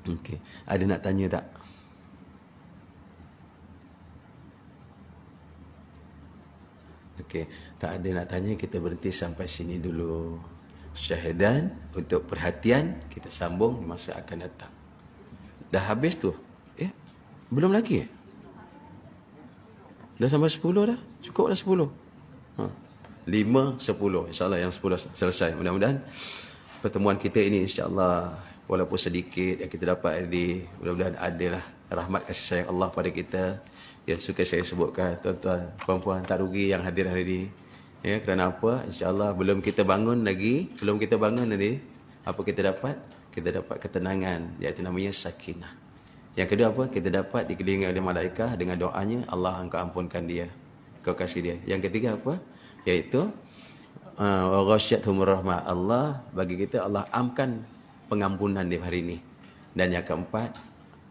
Okey. Ada nak tanya tak? Okey. Tak ada nak tanya, kita berhenti sampai sini dulu. Syahadan untuk perhatian, kita sambung di masa akan datang. Dah habis tu? Belum lagi? Dah sampai 10 dah? Cukup dah 10? 5, 10. InsyaAllah yang 10 selesai. Mudah-mudahan pertemuan kita ini insyaAllah walaupun sedikit yang kita dapat ini, mudah-mudahan adalah rahmat kasih sayang Allah pada kita. Yang suka saya sebutkan, tuan-tuan, puan-puan, tak rugi yang hadir hari ini. Ya, kerana apa? InsyaAllah belum kita bangun lagi, nanti, apa kita dapat? Kita dapat ketenangan, iaitu namanya sakinah. Yang kedua apa? Kita dapat dikelilingi oleh malaikat dengan doanya, Allah engkau ampunkan dia, engkau kasih dia. Yang ketiga apa? Iaitu wa ghasyathumur rahmah, Allah bagi kita, Allah amkan pengampunan dia hari ini. Dan yang keempat,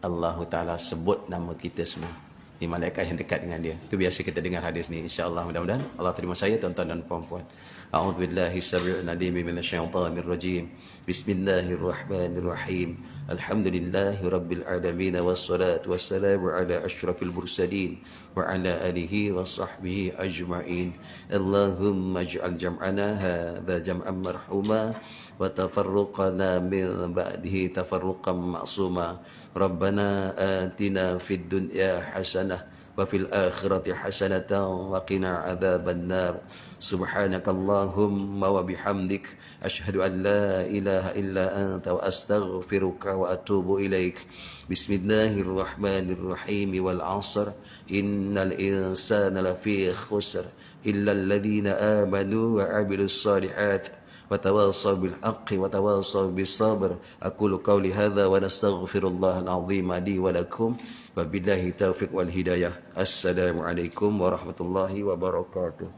Allah Ta'ala sebut nama kita semua. Ini malaikat yang dekat dengan dia. Itu biasa kita dengar hadis ni. InsyaAllah mudah-mudahan Allah terima saya, tuan-tuan dan puan-puan. A'udzubillahi samii'il 'aliim minasyaitonir rajim. Bismillahirrahmanirrahim. Alhamdulillahi rabbil alamin wassalatu wassalamu ala asyrafil mursalin wa ala alihi wa sahbihi ajma'in. Allahumma ij'al jam'ana hadza jam'an marhuma wa tafarruqana min ba'dihi tafarruqan ma'suma. Rabbana atina fid dunya hasanah wa fil akhirati hasanatan wa qina adzaban nar. Subhanakallahumma wa bihamdik asyhadu an la ilaha illa anta wa astaghfiruka wa atubu ilaik. Bismillahirrahmanirrahim. Wal 'ashr innal insana lafi khusr illa alladhina amanu wa 'amilus shalihat وتواصوا بالحق وتواصوا بالصبر. أقول قولي هذا ونستغفر الله العظيم لي ولكم وبالله التوفيق والهداية. السلام عليكم ورحمة الله وبركاته.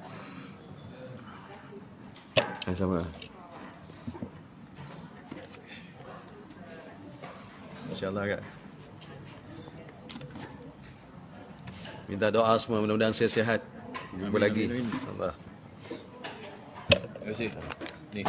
Sama. InsyaAllah, Kak. Minta doa semua, mudah-mudahan saya sihat. Jumpa lagi. Allah. Terima kasih. Ni.